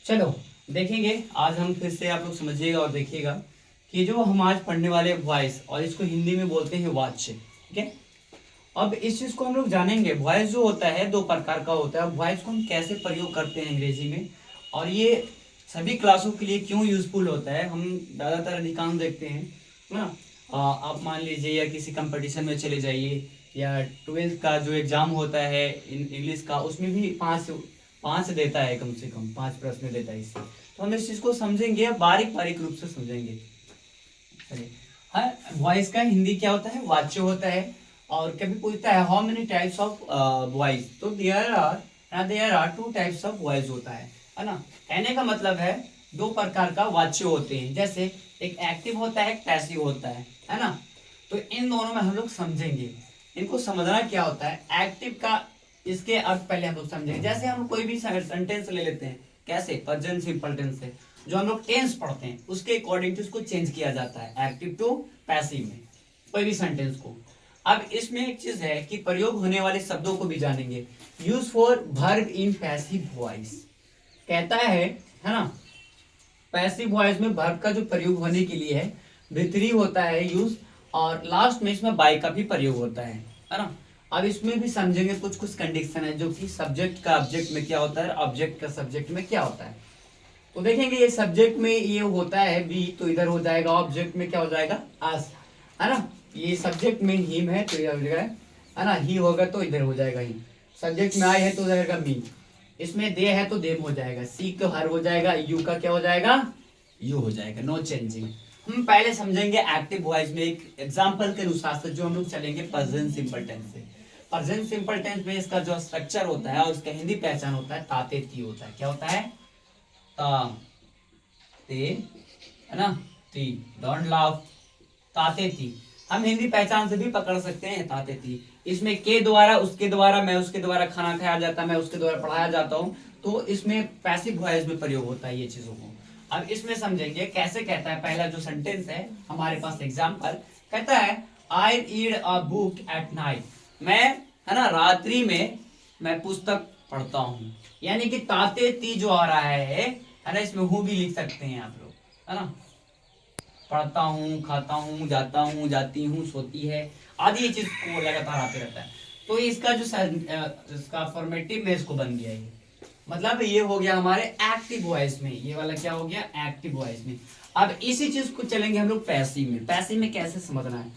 चलो देखेंगे, आज हम फिर से आप लोग समझिएगा और देखिएगा कि जो हम आज पढ़ने वाले वॉइस, और इसको हिंदी में बोलते हैं वाच्य। ठीक है, अब इस चीज को हम लोग जानेंगे। वॉइस जो होता है दो प्रकार का होता है। वॉइस को हम कैसे प्रयोग करते हैं अंग्रेजी में, और ये सभी क्लासों के लिए क्यों यूजफुल होता है, हम ज्यादातर अधिकांश देखते हैं ना। आप मान लीजिए या किसी कंपटीशन में चले जाइए, या ट्वेल्थ का जो एग्जाम होता है इंग्लिश का, उसमें भी पाँच पाँच देता है, कम से कम 5 प्रश्न देता है इससे। तो हम इस चीज को समझेंगे, बारीक बारीक रूप से समझेंगे। चलिए, हाँ, वॉइस का हिंदी क्या होता है, वाच्य होता है। और कभी पूछता है how many types of voice, तो there are 2 types of voice होता है ना। कहने का मतलब है दो प्रकार का वाच्य होते हैं, जैसे एक एक्टिव होता है, एक पैसिव होता है ना। तो इन दोनों में हम लोग समझेंगे, इनको समझना क्या होता है। एक्टिव का इसके अर्थ पहले हम लोग समझेंगे। जैसे हम कोई भी सेंटेंस ले लेते हैं, कैसे, प्रेजेंट सिंपल टेंस से जो हम लोग टेंस पढ़ते हैं उसके अकॉर्डिंग टू उसको चेंज किया जाता है, एक्टिव टू पैसिव में, कोई भी सेंटेंस को। अब इसमें एक चीज है कि प्रयोग होने वाले शब्दों को भी जानेंगे। Use for verb in passive voice कहता है ना। पैसिव वॉइस में वर्ब का जो प्रयोग होने के लिए है, भीतरी होता है यूज, और लास्ट में इसमें बाय का भी प्रयोग होता है ना। अब इसमें भी समझेंगे कुछ कुछ कंडीशन है, जो कि सब्जेक्ट का ऑब्जेक्ट में क्या होता है, ऑब्जेक्ट का सब्जेक्ट में क्या होता है। तो देखेंगे ये सब्जेक्ट में ये होता है बी, तो इधर हो जाएगा ऑब्जेक्ट में क्या हो जाएगा अस, है ना। ये सब्जेक्ट में हिम है तो इधर हो जाएगा, है ना। ही होगा तो इधर हो जाएगा ही। सब्जेक्ट में आई है तो जाएगा मी, इसमें दे है तो देम हो जाएगा, सी का हर हो जाएगा, यू का क्या हो जाएगा, यू हो जाएगा, नो चेंजिंग। हम पहले समझेंगे एक्टिव वॉइस में एक एग्जांपल के अनुसार से, जो हम लोग चलेंगे प्रेजेंट सिंपल टेंस से। प्रेजेंट सिंपल टेंस में इसका जो स्ट्रक्चर होता है और उसका हिंदी पहचान होता है ताते ती होता है। क्या होता है, ता ते, है ना, ती, डोंट लाफ, ताते ती। हम हिंदी पहचान से भी पकड़ सकते हैं ताते थी। इसमें के द्वारा, उसके द्वारा, मैं उसके द्वारा खाना खाया जाता, मैं उसके द्वारा पढ़ाया जाता हूँ, तो इसमें पैसिव वॉइस में प्रयोग होता है ये चीजों को। अब इसमें समझेंगे कैसे कहता है। पहला जो सेंटेंस है हमारे पास एग्जाम्पल, कहता है I read a book at night, मैं, है ना, रात्रि में मैं पुस्तक पढ़ता हूँ। यानी कि ताते ती जो आ रहा है ना, इसमें हूँ भी लिख सकते हैं आप लोग, है ना। पढ़ता हूँ, खाता हूँ, जाता हूँ, जाती हूँ, सोती है, आदि ये चीज को लगातार आते रहता है। तो इसका जो इसका फॉर्मेटिव में इसको बन गया ये, मतलब ये हो गया हमारे एक्टिव वॉइस में, ये वाला क्या हो गया एक्टिव वॉइस में। अब इसी चीज को चलेंगे हम लोग पैसिव में। पैसिव में कैसे समझना है,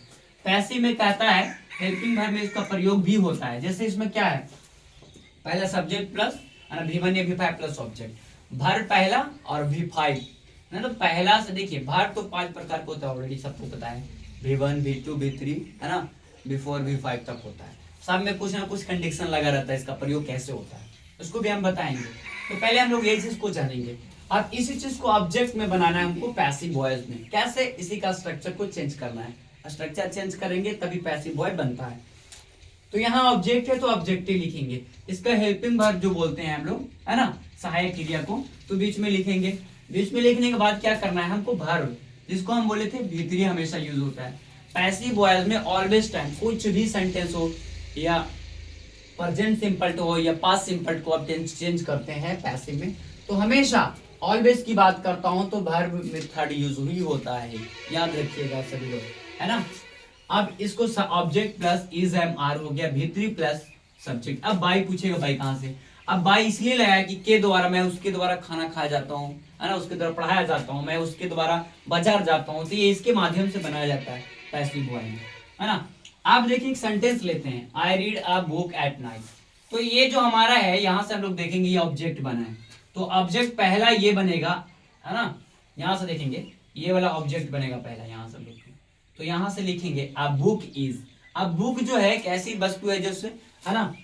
पैसिव में कहता है हेल्पिंग वर्ब में इसका प्रयोग भी होता है। जैसे इसमें क्या है, पहला सब्जेक्ट प्लस V1 या V5 प्लस ऑब्जेक्ट, भर पहला और V5 ना। तो पहला से देखिए, भर तो 5 प्रकार का होता है, ऑलरेडी सबको पता है, V1 V2 V3, है ना, V4 V5 तक होता है। सब में कुछ ना कुछ कंडीशन लगा रहता है, इसका प्रयोग कैसे होता है उसको भी हम बताएंगे। तो पहले हम लोग ये चीज को जानेंगे। अब इसी चीज को ऑब्जेक्ट में बनाना है हमको पैसिव वॉइस में। कैसे, इसी का स्ट्रक्चर को चेंज करना है, स्ट्रक्चर चेंज करेंगे तभी पैसिव वॉइस बनता है। तो यहाँ ऑब्जेक्ट है तो ऑब्जेक्टिव लिखेंगे, इसका हेल्पिंग वर्ब जो बोलते हैं हम लोग, है ना, सहायक क्रिया को, तो बीच में लिखेंगे। बीच में लिखने के बाद क्या करना है हमको, वर्ब, जिसको हम बोले थे भीतरी हमेशा यूज होता है। पैसिव वॉइस में ऑलवेज टाइम, कुछ भी सेंटेंस हो, या प्रेजेंट सिंपल हो या पास्ट सिंपल को आप चेंज करते हैं पैसिव में, तो हमेशा ऑलवेज की बात करता हूं तो वर्ब में थर्ड यूज ही होता है, याद रखिएगा सभी लोग, है ना। अब इसको object plus is am are हो गया, भीतरी प्लस सब्जेक्ट। अब बाई पूछेगा, बाई कहां से, अब बाई इसलिए लगाया कि के द्वारा, मैं उसके द्वारा खाना खाया जाता हूँ, है ना, उसके द्वारा पढ़ाया जाता हूँ, मैं उसके द्वारा बाजार जाता हूँ, तो ये इसके माध्यम से बनाया जाता है पैसिव वॉइस, है ना। आप देखिए एक सेंटेंस लेते हैं, I read a book at night, तो ये जो हमारा है यहां से हम लोग देखेंगे ये ऑब्जेक्ट बना है, तो ऑब्जेक्ट पहला ये बनेगा, है ना। यहां से देखेंगे ये वाला ऑब्जेक्ट बनेगा पहला, यहां से देखेंगे तो यहां से लिखेंगे अ बुक इज। अब बुक जो है कैसी वस्तु है, जैसे, है ना,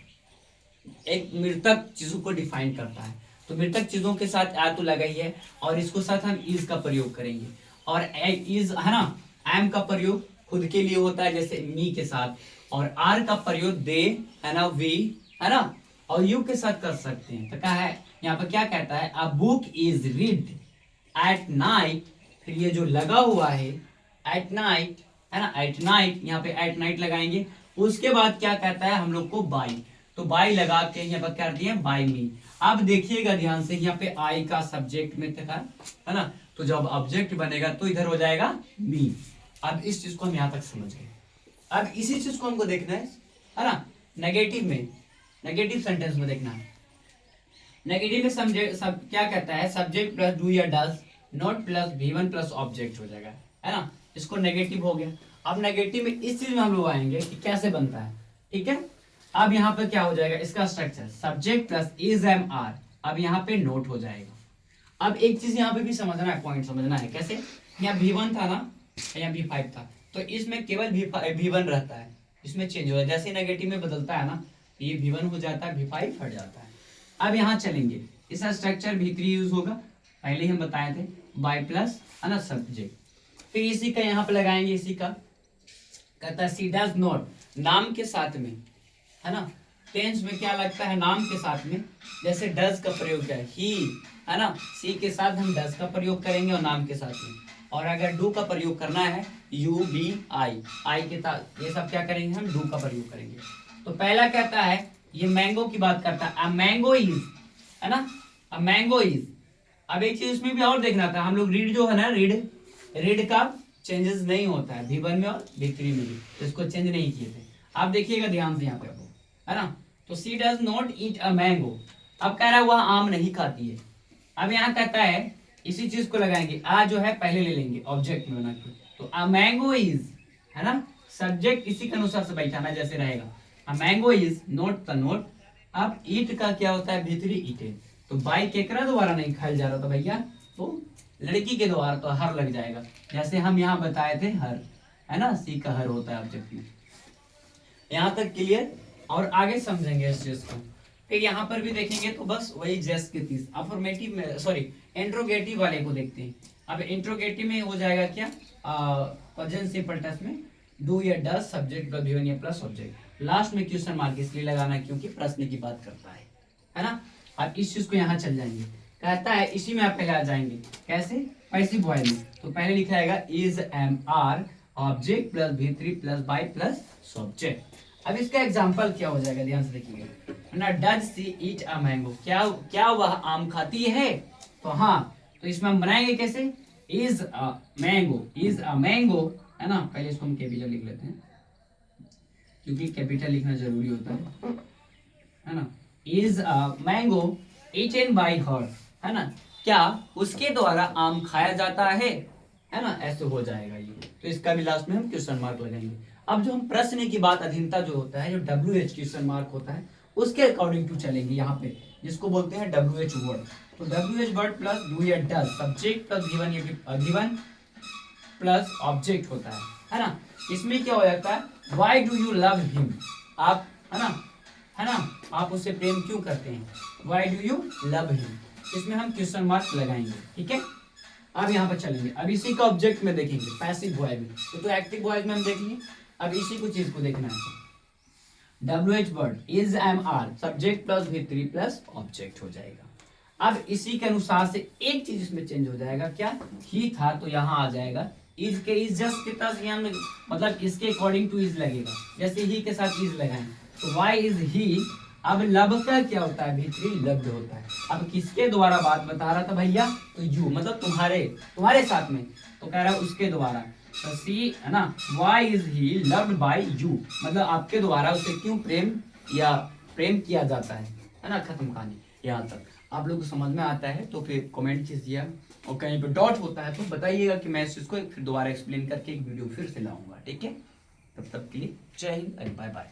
एक मृतक चीजों को डिफाइन करता है, तो मृतक चीजों के साथ आ तो लगा ही है, और इसको साथ हम इज का प्रयोग करेंगे। और इज, है ना, एम का प्रयोग खुद के लिए होता है, जैसे मी के साथ, और आर का प्रयोग दे, है ना, वी, है ना, और यू के साथ कर सकते हैं। तो क्या है यहाँ पर, क्या कहता है, a book is read at night, फिर ये जो लगा हुआ है एट नाइट, है ना, एट नाइट, यहाँ पे एट नाइट लगाएंगे। उसके बाद क्या कहता है हम लोग को बाई, तो बाई लगा के यहाँ पर कर दिए बाई मी। अब देखिएगा ध्यान से, यहाँ पे आई का सब्जेक्ट में था, है ना, तो जब ऑब्जेक्ट बनेगा तो इधर हो जाएगा मी। अब इस चीज को हम यहाँ तक समझ गए। अब इसी चीज को हमको देखना है ना, नेगेटिव में, नेगेटिव सेंटेंस में देखना है। नेगेटिव में सब क्या कहता है, सब्जेक्ट प्लस डू या does not plus V1 plus object हो जाएगा, है ना, इसको नेगेटिव हो गया। अब नेगेटिव में इस चीज में हम लोग आएंगे कि कैसे बनता है, ठीक है। अब यहाँ पर क्या हो जाएगा, इसका structure subject plus is am are, अब यहाँ पे नोट हो जाएगा। अब एक चीज यहाँ पे भी समझना है, पॉइंट समझना है कैसे, यहाँ V1 था ना, यहाँ V5 था, तो इसमें केवल V1 रहता है, इसमें चेंज हो जाता है, जैसे नेगेटिव में बदलता है ना, ये V1 हो जाता है, V5 हट जाता है। अब यहाँ चलेंगे, इसका स्ट्रक्चर V3 यूज होगा, पहले ही हम बताए थे, बाय प्लस, है ना, सब्जेक्ट। फिर इसी का यहाँ पे लगाएंगे, इसी का कहता है सी डज नॉट, नाम के साथ में, है ना, टेंस में क्या लगता है, नाम के साथ में, जैसे डज का प्रयोग किया ही, है ना, सी के साथ हम डज का प्रयोग करेंगे और नाम के साथ में। और अगर डू का प्रयोग करना है, यू बी आई, आई के साथ ये सब क्या करेंगे, हम डू का प्रयोग करेंगे। तो पहला कहता है, ये मैंगो की बात करता है, अ मैंगो इज, है ना, अ मैंगो इज। अब एक चीज उसमें भी और देखना था, हम लोग रीड जो है ना, रीड का चेंजेस नहीं होता है V1 में और V3 में भी, तो इसको चेंज नहीं किए थे। आप देखिएगा ध्यान से यहाँ पे, है ना, तो she does not eat a mango, अब कह रहा है वह आम नहीं खाती है। अब यहाँ कहता है, इसी चीज को लगाएंगे, आ जो है पहले ले लेंगे ऑब्जेक्ट में बना के, तो अ मैंगो इज, है ना, सब्जेक्ट इसी के अनुसार से बैठाना जैसे रहेगा, a mango is not the note. अब ईट का क्या होता है, V3 ईटेड, तो बाई केकरा द्वारा नहीं खाया जा रहा था भैया, तो लड़की के द्वारा, तो हर लग जाएगा, जैसे हम यहाँ बताए थे हर, है ना, सी का हर होता है ऑब्जेक्ट में। यहाँ तक क्लियर, और आगे समझेंगे इस चीज को। फिर यहाँ पर भी देखेंगे तो बस वही जस्ट के तीस, अफर्मेटिव में, सॉरी इंट्रोगेटिव वाले को देखते हैं। अब इंट्रोगेटिव में हो जाएगा क्या, प्रेजेंट सिंपल टेंस में डू या डज सब्जेक्ट प्लस V1 या प्लस ऑब्जेक्ट, लास्ट में क्वेश्चन मार्क इसलिए लगाना क्योंकि प्रश्न की बात करता है ना। अब इस चीज को यहाँ चल जाएंगे, कहता है इसी में आप पहले आ जाएंगे, कैसे, पैसिव वॉइस में, तो पहले लिखा जाएगा is am are object plus V3 plus by plus subject. अब इसका एग्जांपल क्या हो जाएगा, ध्यान से देखिएगा, है ना, does she eat a mango, क्या वह आम खाती है, तो हाँ, तो इसमें हम बनाएंगे कैसे, इज अ मैंगो, है ना, पहले इसको हम कैपिटल लिख लेते हैं क्योंकि कैपिटल लिखना जरूरी होता है ना, is a mango eaten by her, है ना, क्या उसके द्वारा आम खाया जाता है ना, ऐसे हो जाएगा ये, तो इसका भी लास्ट में हम क्वेश्चन मार्क लगाएंगे। अब जो हम प्रश्न की बात, अधीनता जो होता है, जो WH क्वेश्चन मार्क होता है, उसके अकॉर्डिंग टू चलेंगे यहाँ पे, जिसको बोलते हैं WH वर्ड, तो WH वर्ड प्लस डू या does subject plus V1 plus object होता है ना। इसमें क्या हो जाता है, why do you love him, आप, है ना, आप उससे प्रेम क्यों करते हैं, why do you love him, इसमें हम क्वेश्चन मार्क लगाएंगे, ठीक है। अब यहाँ पर चलेंगे, अब इसी का ऑब्जेक्ट में देखेंगे, पैसिव वॉइस में, तो एक्टिव वॉइस में हम देख लिए, अब इसी को चीज को देखना है, WH word is am are subject plus V3 plus object हो जाएगा। अब इसी के अनुसार से एक चीज इसमें चेंज हो जाएगा, क्या, ही था तो यहाँ आ जाएगा इज के, इज जस्ट के साथ यहाँ मतलब इसके अकॉर्डिंग टू इज लगेगा, जैसे ही के साथ इज लगाएं, तो वाई इज ही। अब लब का क्या होता है, V3 लब्ध होता है। अब किसके द्वारा बात बता रहा था भैया, तो यू, मतलब तुम्हारे साथ में, तो कह रहा है उसके द्वारा, तो सी, है ना, why is he loved by you, मतलब आपके द्वारा उसे क्यों प्रेम किया जाता है ना, खत्म कहानी। यहाँ तक आप लोग को समझ में आता है तो फिर कमेंट कीजिए, और कहीं पे डॉट होता है तो बताइएगा कि मैं इस चीज को फिर दोबारा एक्सप्लेन करके एक वीडियो फिर से लाऊंगा, ठीक है। तब तक के लिए जय हिंद, बाय बाय।